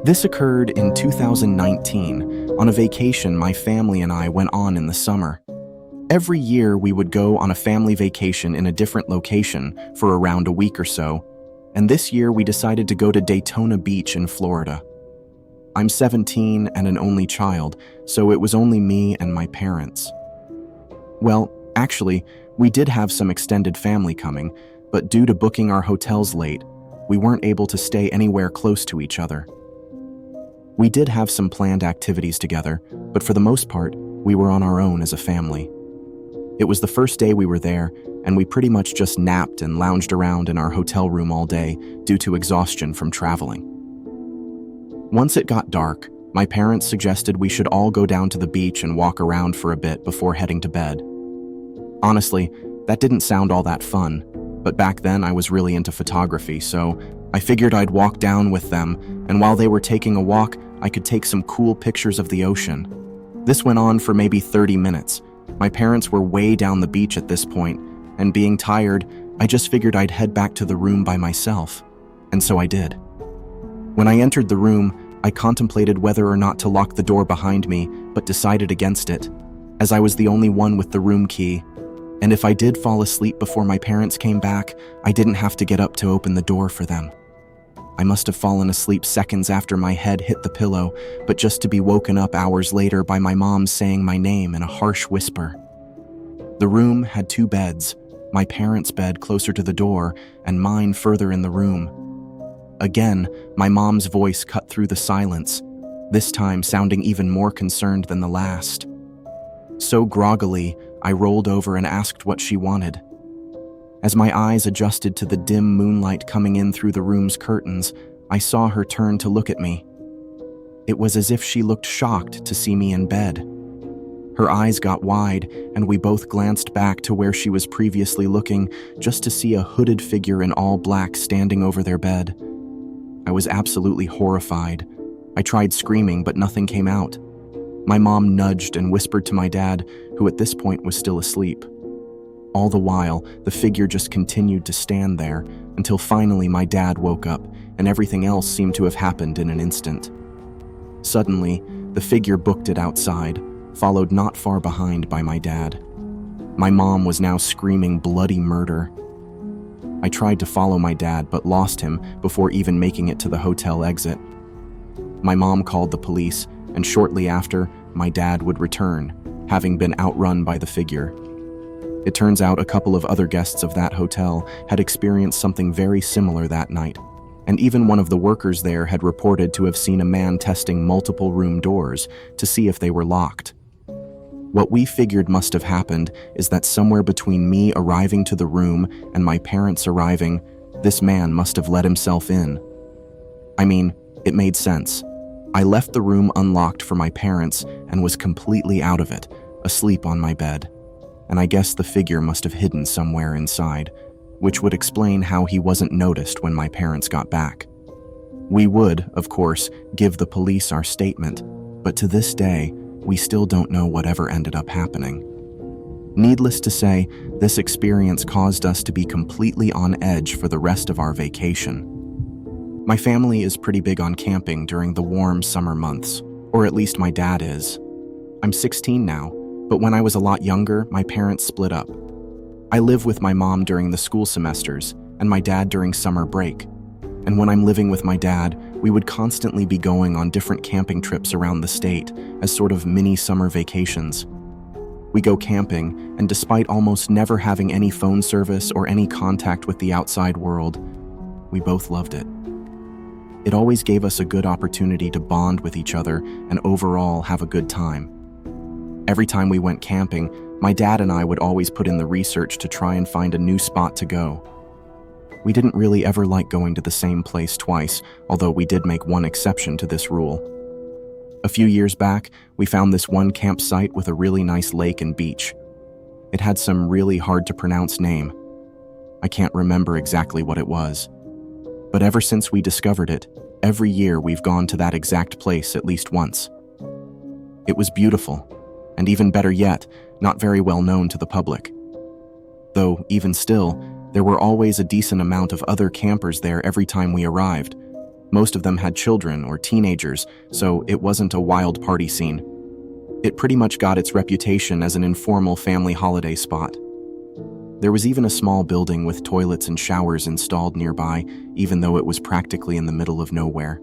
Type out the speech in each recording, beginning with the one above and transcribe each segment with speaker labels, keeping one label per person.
Speaker 1: This occurred in 2019 on a vacation my family and I went on in the summer. Every year we would go on a family vacation in a different location for around a week or so, and this year we decided to go to Daytona Beach in Florida. I'm 17 and an only child, so it was only me and my parents. Well, actually, we did have some extended family coming, but due to booking our hotels late, we weren't able to stay anywhere close to each other. We did have some planned activities together, but for the most part, we were on our own as a family. It was the first day we were there, and we pretty much just napped and lounged around in our hotel room all day due to exhaustion from traveling. Once it got dark, my parents suggested we should all go down to the beach and walk around for a bit before heading to bed. Honestly, that didn't sound all that fun, but back then I was really into photography, so I figured I'd walk down with them, and while they were taking a walk, I could take some cool pictures of the ocean. This went on for maybe 30 minutes. My parents were way down the beach at this point, and being tired, I just figured I'd head back to the room by myself, and so I did. When I entered the room, I contemplated whether or not to lock the door behind me, but decided against it, as I was the only one with the room key, and if I did fall asleep before my parents came back, I didn't have to get up to open the door for them. I must have fallen asleep seconds after my head hit the pillow, but just to be woken up hours later by my mom saying my name in a harsh whisper. The room had 2 beds, my parents' bed closer to the door and mine further in the room. Again, my mom's voice cut through the silence, this time sounding even more concerned than the last. So groggily, I rolled over and asked what she wanted. As my eyes adjusted to the dim moonlight coming in through the room's curtains, I saw her turn to look at me. It was as if she looked shocked to see me in bed. Her eyes got wide, and we both glanced back to where she was previously looking, just to see a hooded figure in all black standing over their bed. I was absolutely horrified. I tried screaming, but nothing came out. My mom nudged and whispered to my dad, who at this point was still asleep. All the while, the figure just continued to stand there, until finally my dad woke up, and everything else seemed to have happened in an instant. Suddenly, the figure booked it outside, followed not far behind by my dad. My mom was now screaming bloody murder. I tried to follow my dad, but lost him before even making it to the hotel exit. My mom called the police, and shortly after, my dad would return, having been outrun by the figure. It turns out a couple of other guests of that hotel had experienced something very similar that night, and even one of the workers there had reported to have seen a man testing multiple room doors to see if they were locked. What we figured must have happened is that somewhere between me arriving to the room and my parents arriving, this man must have let himself in. I mean, it made sense. I left the room unlocked for my parents and was completely out of it, asleep on my bed. And I guess the figure must have hidden somewhere inside, which would explain how he wasn't noticed when my parents got back. We would, of course, give the police our statement, but to this day, we still don't know whatever ended up happening. Needless to say, this experience caused us to be completely on edge for the rest of our vacation. My family is pretty big on camping during the warm summer months, or at least my dad is. I'm 16 now, but when I was a lot younger, my parents split up. I live with my mom during the school semesters, and my dad during summer break. And when I'm living with my dad, we would constantly be going on different camping trips around the state as sort of mini summer vacations. We go camping, and despite almost never having any phone service or any contact with the outside world, we both loved it. It always gave us a good opportunity to bond with each other and overall have a good time. Every time we went camping, my dad and I would always put in the research to try and find a new spot to go. We didn't really ever like going to the same place twice, although we did make one exception to this rule. A few years back, we found this one campsite with a really nice lake and beach. It had some really hard to pronounce name. I can't remember exactly what it was. But ever since we discovered it, every year we've gone to that exact place at least once. It was beautiful, and even better yet, not very well known to the public. Though, even still, there were always a decent amount of other campers there every time we arrived. Most of them had children or teenagers, so it wasn't a wild party scene. It pretty much got its reputation as an informal family holiday spot. There was even a small building with toilets and showers installed nearby, even though it was practically in the middle of nowhere.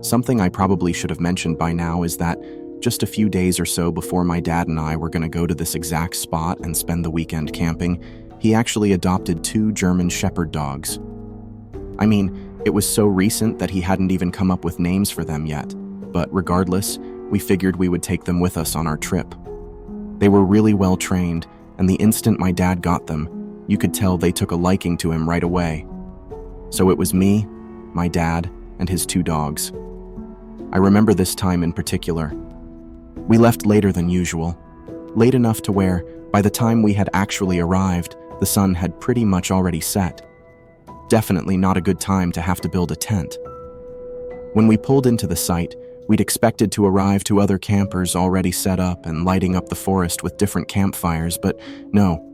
Speaker 1: Something I probably should have mentioned by now is that just a few days or so before my dad and I were going to go to this exact spot and spend the weekend camping, he actually adopted 2 German Shepherd dogs. I mean, it was so recent that he hadn't even come up with names for them yet, but regardless, we figured we would take them with us on our trip. They were really well trained, and the instant my dad got them, you could tell they took a liking to him right away. So it was me, my dad, and his 2 dogs. I remember this time in particular. We left later than usual, late enough to where, by the time we had actually arrived, the sun had pretty much already set. Definitely not a good time to have to build a tent. When we pulled into the site, we'd expected to arrive to other campers already set up and lighting up the forest with different campfires, but no.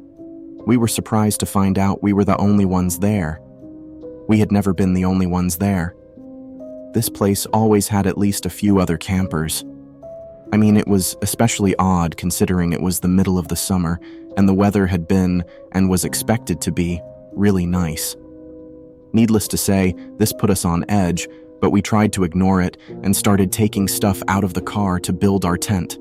Speaker 1: We were surprised to find out we were the only ones there. We had never been the only ones there. This place always had at least a few other campers. I mean, it was especially odd considering it was the middle of the summer and the weather had been, and was expected to be, really nice. Needless to say, this put us on edge, but we tried to ignore it and started taking stuff out of the car to build our tent.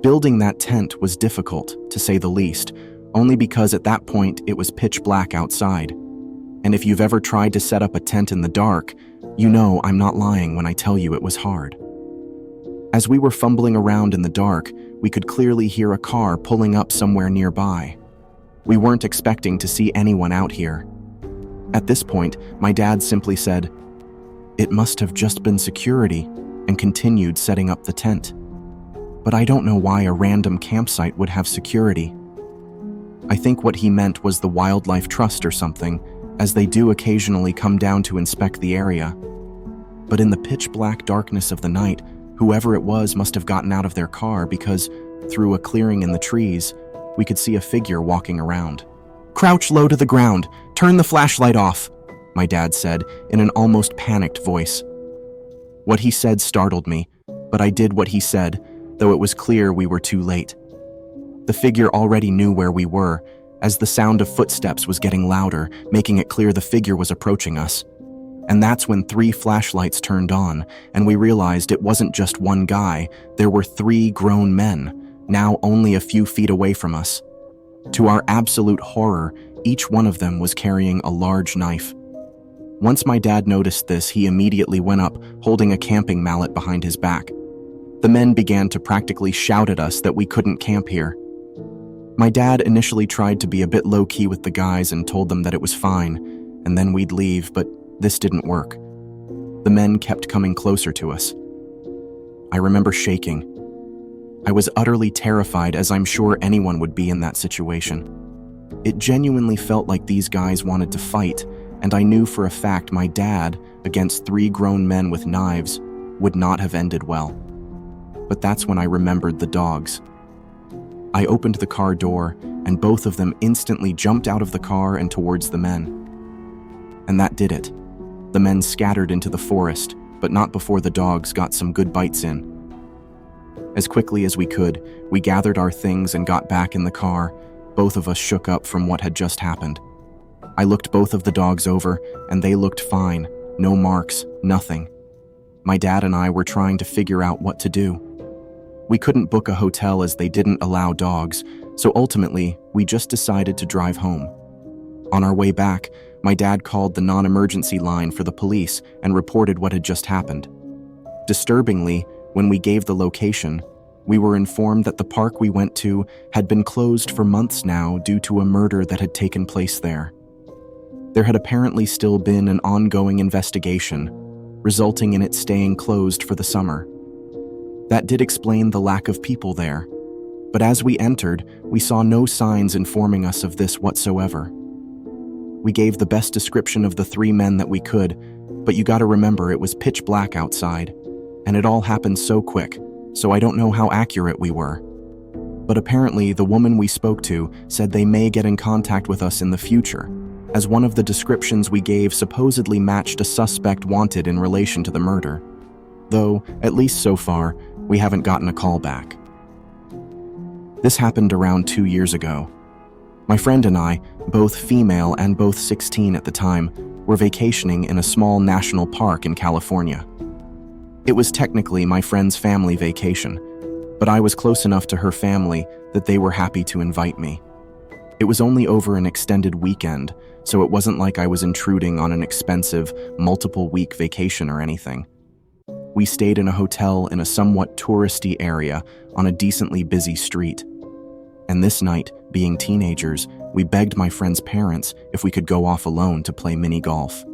Speaker 1: Building that tent was difficult, to say the least, only because at that point it was pitch black outside. And if you've ever tried to set up a tent in the dark, you know I'm not lying when I tell you it was hard. As we were fumbling around in the dark, we could clearly hear a car pulling up somewhere nearby. We weren't expecting to see anyone out here. At this point, my dad simply said, "It must have just been security," and continued setting up the tent. But I don't know why a random campsite would have security. I think what he meant was the Wildlife Trust or something, as they do occasionally come down to inspect the area. But in the pitch black darkness of the night, whoever it was must have gotten out of their car because, through a clearing in the trees, we could see a figure walking around. "Crouch low to the ground. Turn the flashlight off," my dad said in an almost panicked voice. What he said startled me, but I did what he said, though it was clear we were too late. The figure already knew where we were, as the sound of footsteps was getting louder, making it clear the figure was approaching us. And that's when 3 flashlights turned on, and we realized it wasn't just one guy, there were 3 grown men, now only a few feet away from us. To our absolute horror, each one of them was carrying a large knife. Once my dad noticed this, he immediately went up, holding a camping mallet behind his back. The men began to practically shout at us that we couldn't camp here. My dad initially tried to be a bit low-key with the guys and told them that it was fine, and then we'd leave, but this didn't work. The men kept coming closer to us. I remember shaking. I was utterly terrified, as I'm sure anyone would be in that situation. It genuinely felt like these guys wanted to fight, and I knew for a fact my dad, against 3 grown men with knives, would not have ended well. But that's when I remembered the dogs. I opened the car door, and both of them instantly jumped out of the car and towards the men. And that did it. The men scattered into the forest, but not before the dogs got some good bites in. As quickly as we could, we gathered our things and got back in the car. Both of us shook up from what had just happened. I looked both of the dogs over, and they looked fine. No marks, nothing. My dad and I were trying to figure out what to do. We couldn't book a hotel as they didn't allow dogs, so ultimately, we just decided to drive home. On our way back, my dad called the non-emergency line for the police and reported what had just happened. Disturbingly, when we gave the location, we were informed that the park we went to had been closed for months now due to a murder that had taken place there. There had apparently still been an ongoing investigation, resulting in it staying closed for the summer. That did explain the lack of people there, but as we entered, we saw no signs informing us of this whatsoever. We gave the best description of the 3 men that we could, but you gotta remember it was pitch black outside, and it all happened so quick, so I don't know how accurate we were. But apparently the woman we spoke to said they may get in contact with us in the future, as one of the descriptions we gave supposedly matched a suspect wanted in relation to the murder. Though, at least so far, we haven't gotten a call back. This happened around 2 years ago. My friend and I, both female and both 16 at the time, were vacationing in a small national park in California. It was technically my friend's family vacation, but I was close enough to her family that they were happy to invite me. It was only over an extended weekend, so it wasn't like I was intruding on an expensive, multiple-week vacation or anything. We stayed in a hotel in a somewhat touristy area on a decently busy street. And this night, being teenagers, we begged my friend's parents if we could go off alone to play mini golf.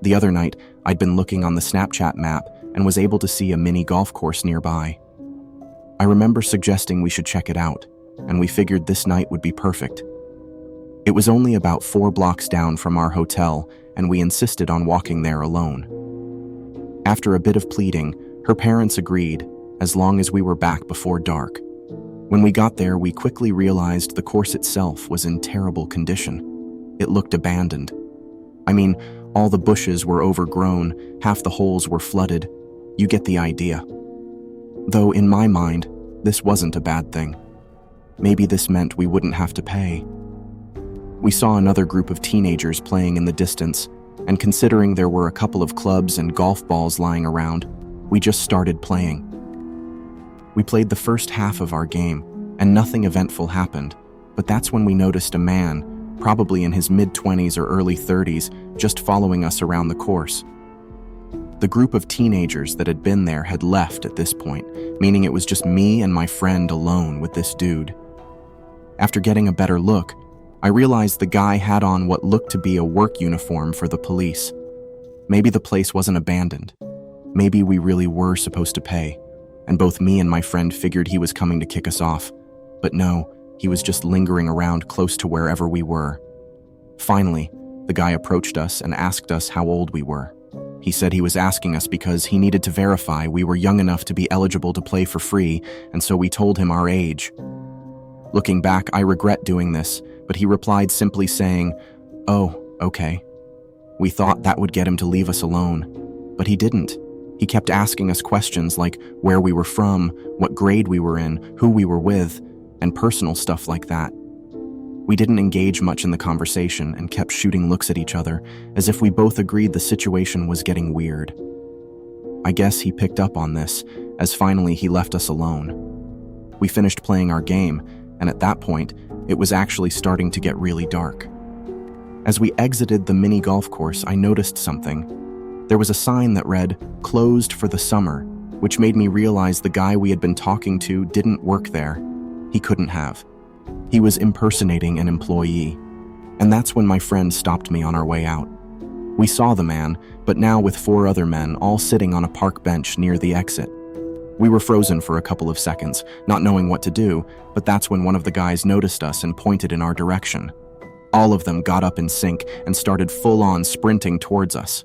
Speaker 1: The other night, I'd been looking on the Snapchat map and was able to see a mini golf course nearby. I remember suggesting we should check it out, and we figured this night would be perfect. It was only about 4 blocks down from our hotel, and we insisted on walking there alone. After a bit of pleading, her parents agreed, as long as we were back before dark. When we got there, we quickly realized the course itself was in terrible condition. It looked abandoned. I mean, all the bushes were overgrown, half the holes were flooded. You get the idea. Though in my mind, this wasn't a bad thing. Maybe this meant we wouldn't have to pay. We saw another group of teenagers playing in the distance, and considering there were a couple of clubs and golf balls lying around, we just started playing. We played the first half of our game, and nothing eventful happened, but that's when we noticed a man, probably in his mid-20s or early 30s, just following us around the course. The group of teenagers that had been there had left at this point, meaning it was just me and my friend alone with this dude. After getting a better look, I realized the guy had on what looked to be a work uniform for the police. Maybe the place wasn't abandoned. Maybe we really were supposed to pay, and both me and my friend figured he was coming to kick us off. But no, he was just lingering around close to wherever we were. Finally, the guy approached us and asked us how old we were. He said he was asking us because he needed to verify we were young enough to be eligible to play for free, and so we told him our age. Looking back, I regret doing this, but he replied simply saying, "Oh, okay." We thought that would get him to leave us alone, but he didn't. He kept asking us questions like where we were from, what grade we were in, who we were with, and personal stuff like that. We didn't engage much in the conversation and kept shooting looks at each other, as if we both agreed the situation was getting weird. I guess he picked up on this, as finally he left us alone. We finished playing our game, and at that point, it was actually starting to get really dark. As we exited the mini golf course, I noticed something. There was a sign that read, "Closed for the summer," which made me realize the guy we had been talking to didn't work there. He couldn't have. He was impersonating an employee. And that's when my friend stopped me on our way out. We saw the man, but now with 4 other men all sitting on a park bench near the exit. We were frozen for a couple of seconds, not knowing what to do, but that's when one of the guys noticed us and pointed in our direction. All of them got up in sync and started full-on sprinting towards us.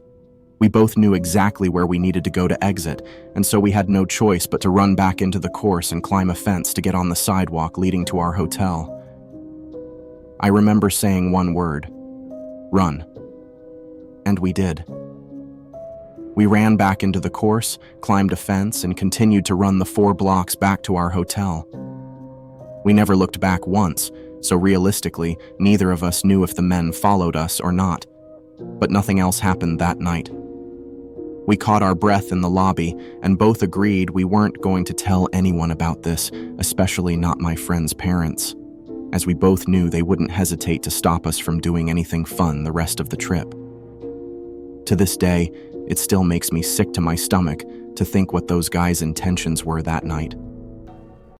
Speaker 1: We both knew exactly where we needed to go to exit, and so we had no choice but to run back into the course and climb a fence to get on the sidewalk leading to our hotel. I remember saying one word: run. And we did. We ran back into the course, climbed a fence, and continued to run the 4 blocks back to our hotel. We never looked back once, so realistically, neither of us knew if the men followed us or not. But nothing else happened that night. We caught our breath in the lobby and both agreed we weren't going to tell anyone about this, especially not my friend's parents, as we both knew they wouldn't hesitate to stop us from doing anything fun the rest of the trip. To this day, it still makes me sick to my stomach to think what those guys' intentions were that night.